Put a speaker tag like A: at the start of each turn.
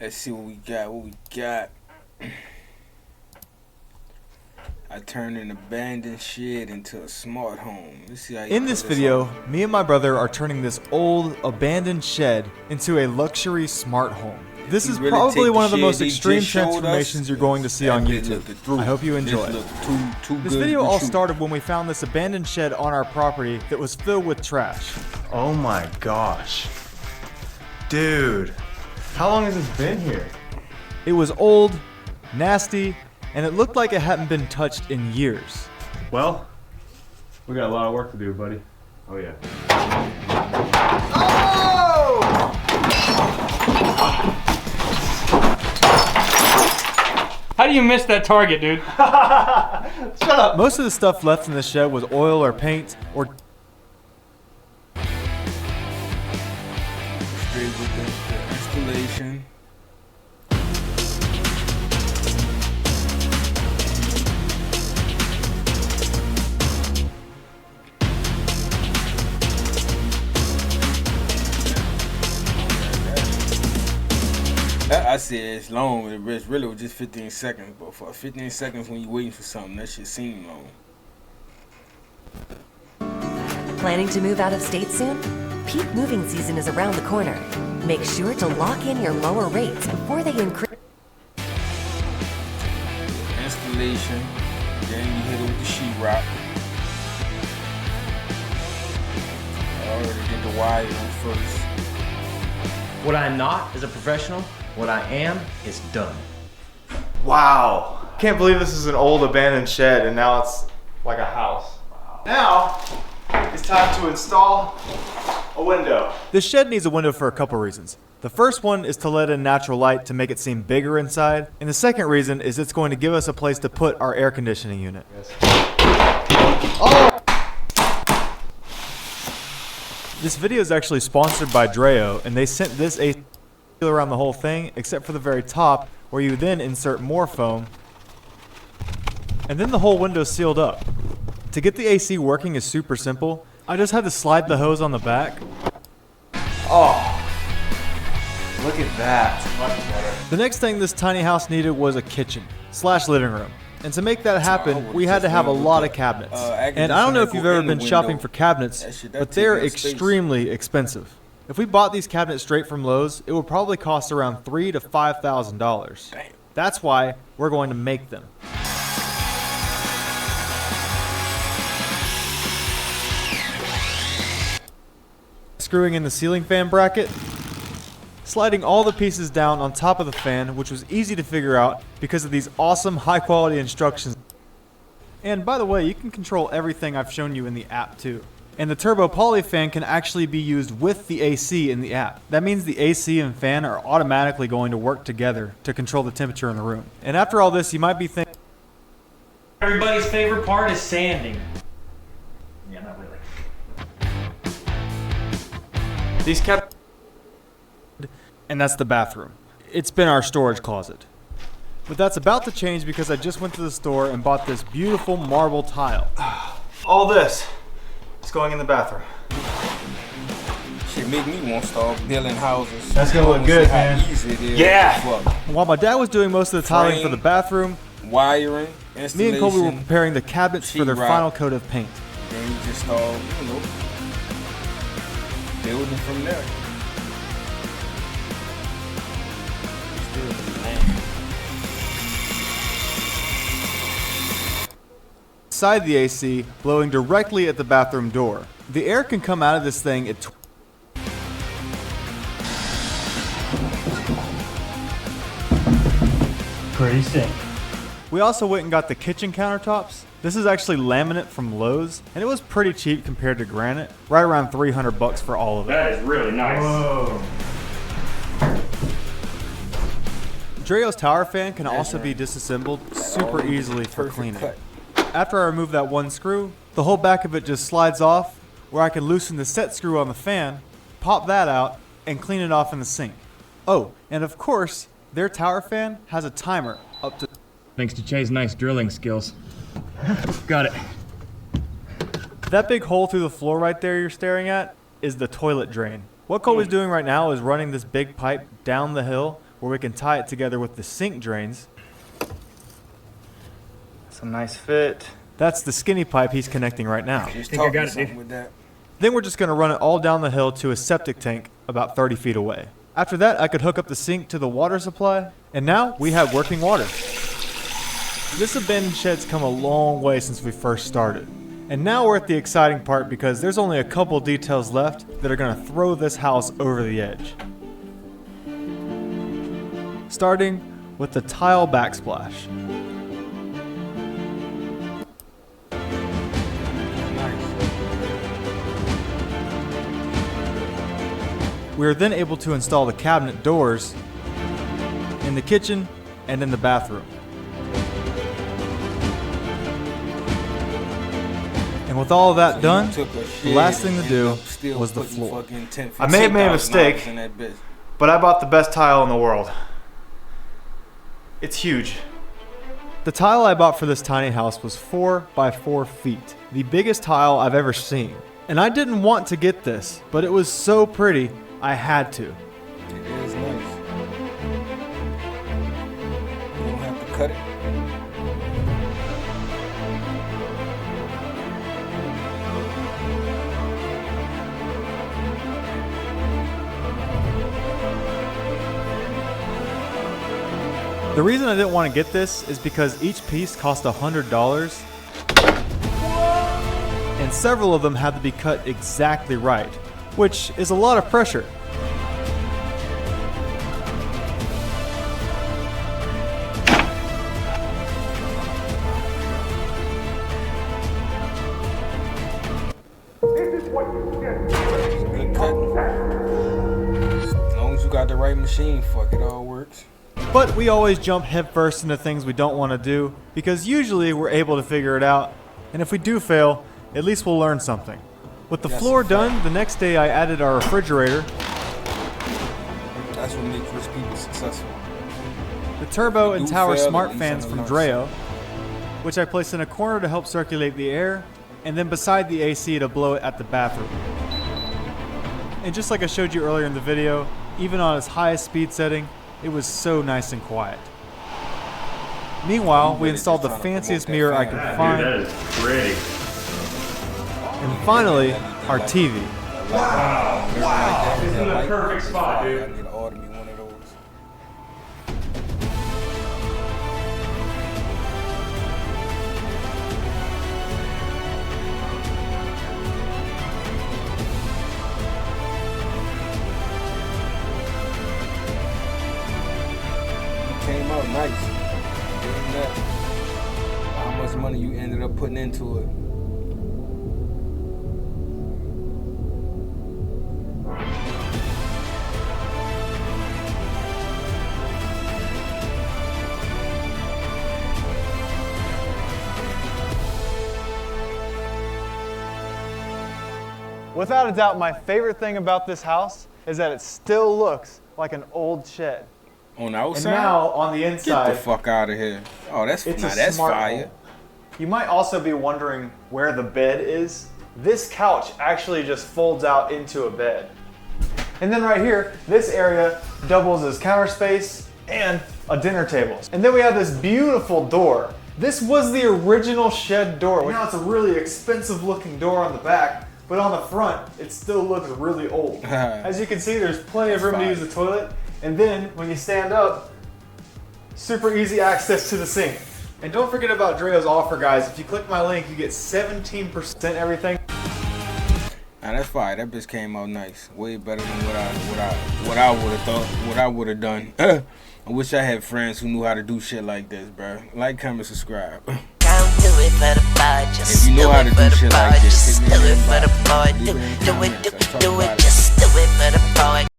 A: Let's see what we got. I turned an abandoned shed into a smart home. Let's see how you
B: In
A: put
B: this
A: this
B: video,
A: on.
B: me and my brother are turning this old, abandoned shed into a luxury smart home. This
A: You
B: is
A: really
B: probably
A: take
B: one
A: the
B: of the
A: shed
B: most
A: they
B: extreme
A: just showed us,
B: transformations you're going to see on
A: that bit
B: YouTube.
A: looked through.
B: I hope you enjoy
A: This
B: it.
A: looked too
B: This
A: good
B: video
A: to
B: all
A: shoot.
B: started when we found this abandoned shed on our property that was filled with trash.
C: Oh my gosh. Dude, how long has this been here?
B: It was old, nasty, and it looked like it hadn't been touched in years.
C: Well, we got a lot of work to do, buddy. Oh yeah.
D: How do you miss that target, dude?
B: Shut up! Most of the stuff left in the shed was oil or paint or
A: Straight with the installation. I said it's long, but it really was just 15 seconds. But for 15 seconds when you're waiting for something, that shit seem long.
E: Planning to move out of state soon? Peak moving season is around the corner. Make sure to lock in your lower rates before they increase.
A: Installation, then you hit it with the sheetrock. I already did the wiring first.
F: What I'm not is a professional. What I am is done.
C: Wow. Can't believe this is an old abandoned shed and now it's like a house. Now, it's time to install a window.
B: This shed needs a window for a couple reasons. The first one is to let in natural light to make it seem bigger inside, and the second reason is it's going to give us a place to put our air conditioning unit. Oh! This video is actually sponsored by Dreo, and they sent this AC around the whole thing, except for the very top, where you then insert more foam, and then the whole window's sealed up. To get the AC working is super simple. I just had to slide the hose on the back.
C: Oh, look at that. Much better.
B: The next thing this tiny house needed was a kitchen / living room. And to make that happen, we had to have a lot of cabinets. And I don't know if you've ever been shopping for cabinets, but they're extremely expensive. If we bought these cabinets straight from Lowe's, it would probably cost around $3,000 to $5,000. That's why we're going to make them. Screwing in the ceiling fan bracket, sliding all the pieces down on top of the fan, which was easy to figure out because of these awesome high quality instructions. And by the way, you can control everything I've shown you in the app too. And the Turbo Poly fan can actually be used with the AC in the app. That means the AC and fan are automatically going to work together to control the temperature in the room. And after all this, you might be thinking,
D: Everybody's favorite part is sanding. Yeah, not really.
B: these cabinets, and that's the bathroom. It's been our storage closet. But that's about to change because I just went to the store and bought this beautiful marble tile.
C: All this is going in the bathroom.
A: Shit make me want to start building houses.
C: That's gonna look good, man.
A: Easy it is.
C: Yeah.
A: Fuck.
B: And while my dad was doing most of the tiling for the bathroom,
A: Wiring,
B: me
A: installation.
B: and Colby were preparing the cabinets for their
A: sheetrock.
B: final coat of paint.
A: Then you just start, building from there.
B: Inside the AC, blowing directly at the bathroom door. The air can come out of this thing at
D: Pretty sick.
B: We also went and got the kitchen countertops. This is actually laminate from Lowe's, and it was pretty cheap compared to granite. Right around $300 for all of it.
D: That is really nice.
C: Whoa.
B: Dreo's tower fan can also be disassembled super easily for
A: Perfect
B: cleaning.
A: cut.
B: After I remove that one screw, the whole back of it just slides off, where I can loosen the set screw on the fan, pop that out, and clean it off in the sink. Oh, and of course, their tower fan has a timer up to...
D: Thanks to Che's nice drilling skills. Got it.
B: That big hole through the floor right there you're staring at is the toilet drain. What Colby's doing right now is running this big pipe down the hill where we can tie it together with the sink drains.
C: It's a nice fit.
B: That's the skinny pipe he's connecting right now.
A: Just
D: Think I
A: talking
D: got it,
A: something
D: dude.
A: with that.
B: Then we're just going to run it all down the hill to a septic tank about 30 feet away. After that, I could hook up the sink to the water supply, and now we have working water. This abandoned shed's come a long way since we first started. And now we're at the exciting part because there's only a couple details left that are going to throw this house over the edge. Starting with the tile backsplash. We are then able to install the cabinet doors in the kitchen and in the bathroom. And with all of that done, the last thing to do was the floor.
C: I may have made a mistake, but I bought the best tile in the world. It's huge.
B: The tile I bought for this tiny house was 4 by 4 feet, the biggest tile I've ever seen. And I didn't want to get this, but it was so pretty, I had to.
A: It is nice. You don't have to cut it.
B: The reason I didn't want to get this is because each piece cost $100, and several of them had to be cut exactly right, which is a lot of pressure.
A: Good cutting. As long as you got the right machine, fuck, it all works.
B: But we always jump headfirst into things we don't want to do because usually we're able to figure it out, and if we do fail, at least we'll learn something. With the
A: That's
B: floor
A: a fact.
B: done, the next day I added our refrigerator,
A: That's what makes rich people successful.
B: the turbo and
A: Do
B: tower
A: fail,
B: smart
A: at least
B: fans
A: I'm
B: from
A: gonna
B: Dreo, which I placed in a corner to help circulate the air, and then beside the AC to blow it at the bathroom. And just like I showed you earlier in the video, even on its highest speed setting, it was so nice and quiet. Meanwhile, we
A: really
B: installed the
A: just trying to
B: fanciest
A: promote
B: mirror I
A: that
B: could
A: fan.
B: find,
D: is pretty.
B: and finally, our TV.
A: Wow.
D: This is the perfect spot, dude.
A: I need to order me one of those. Came out nice. Isn't that how much money you ended up putting into it?
B: Without a doubt, my favorite thing about this house is that it still looks like an old shed.
A: On the
B: And
A: outside?
B: now, on the
A: Get
B: inside,
A: the fuck out of here. Oh, that's
B: it's
A: now
B: a
A: that's
B: smart
A: fire.
B: home. You might also be wondering where the bed is. This couch actually just folds out into a bed. And then right here, this area doubles as counter space and a dinner table. And then we have this beautiful door. This was the original shed door. Now it's a really expensive looking door on the back, but on the front, it still looks really old. As you can see, there's plenty of room to use the toilet. And then when you stand up, super easy access to the sink. And don't forget about Dreo's offer, guys. If you click my link, you get 17% everything.
A: Now that's fire. That bitch came out nice. Way better than what I would have thought, what I would have done. I wish I had friends who knew how to do shit like this, bro. Like, comment, subscribe.
G: Don't do it for the bar, just
A: If you know
G: do
A: how
G: it
A: to
G: for
A: do
G: the
A: shit
G: bar,
A: like this,
G: just
A: hit me
G: do
A: in
G: it
A: the
G: for the
A: inbox.
G: bar,
A: Leave it in the
G: do
A: comments.
G: it,
A: I'm talking
G: do
A: about
G: it,
A: it.
G: just do it for the bar.